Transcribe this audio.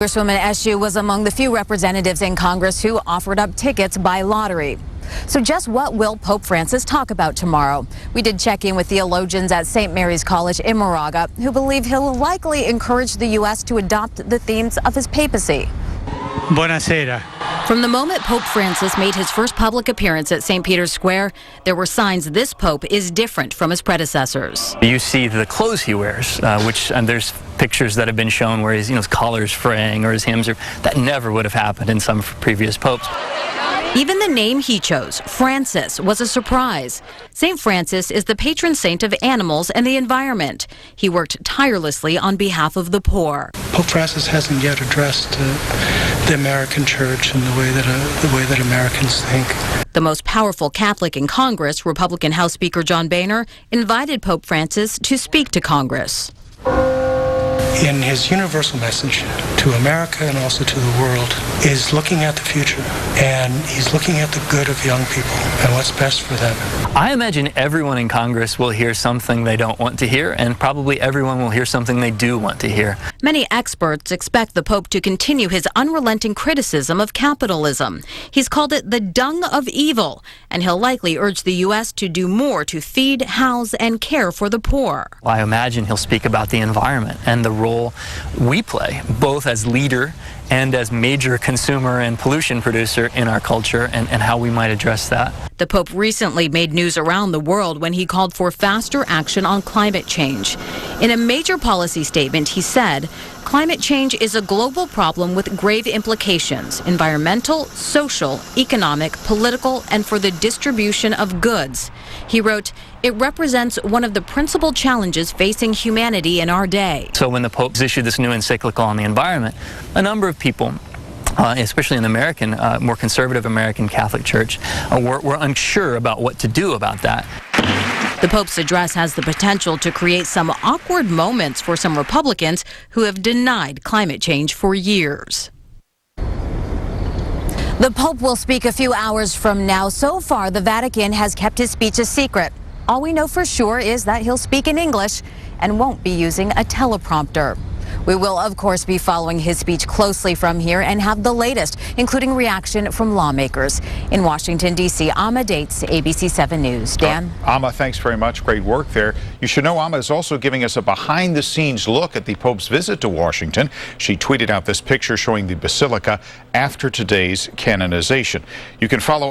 Congresswoman Eshu was among the few representatives in Congress who offered up tickets by lottery. So just what will Pope Francis talk about tomorrow? We did check in with theologians at St. Mary's College in Moraga, who believe he'll likely encourage the U.S. to adopt the themes of his papacy. Buonasera. From the moment Pope Francis made his first public appearance at St. Peter's Square, there were signs this pope is different from his predecessors. You see the clothes he wears, and there's pictures that have been shown where his collar's fraying or his hymns that never would have happened in some previous popes. Even the name he chose, Francis, was a surprise. St. Francis is the patron saint of animals and the environment. He worked tirelessly on behalf of the poor. Pope Francis hasn't yet addressed the American church in the way that Americans think. The most powerful Catholic in Congress, Republican House Speaker John Boehner, invited Pope Francis to speak to Congress. In his universal message to America and also to the world is looking at the future, and he's looking at the good of young people and what's best for them. I imagine everyone in Congress will hear something they don't want to hear, and probably everyone will hear something they do want to hear. Many experts expect the Pope to continue his unrelenting criticism of capitalism. He's called it the dung of evil, and he'll likely urge the U.S. to do more to feed, house, and care for the poor. Well, I imagine he'll speak about the environment and the role we play, both as leader and as major consumer and pollution producer in our culture, and how we might address that. The Pope recently made news around the world when he called for faster action on climate change. In a major policy statement, he said, "Climate change is a global problem with grave implications, environmental, social, economic, political, and for the distribution of goods." He wrote, "It represents one of the principal challenges facing humanity in our day." So when the Pope issued this new encyclical on the environment, a number of people, especially in the American, more conservative American Catholic Church, were unsure about what to do about that. The Pope's address has the potential to create some awkward moments for some Republicans who have denied climate change for years. The Pope will speak a few hours from now. So far, the Vatican has kept his speech a secret. All we know for sure is that he'll speak in English and won't be using a teleprompter. We will, of course, be following his speech closely from here and have the latest, including reaction from lawmakers. In Washington, D.C., Amma Dates, ABC7 News. Dan? Amma, thanks very much. Great work there. You should know Amma is also giving us a behind-the-scenes look at the Pope's visit to Washington. She tweeted out this picture showing the Basilica after today's canonization. You can follow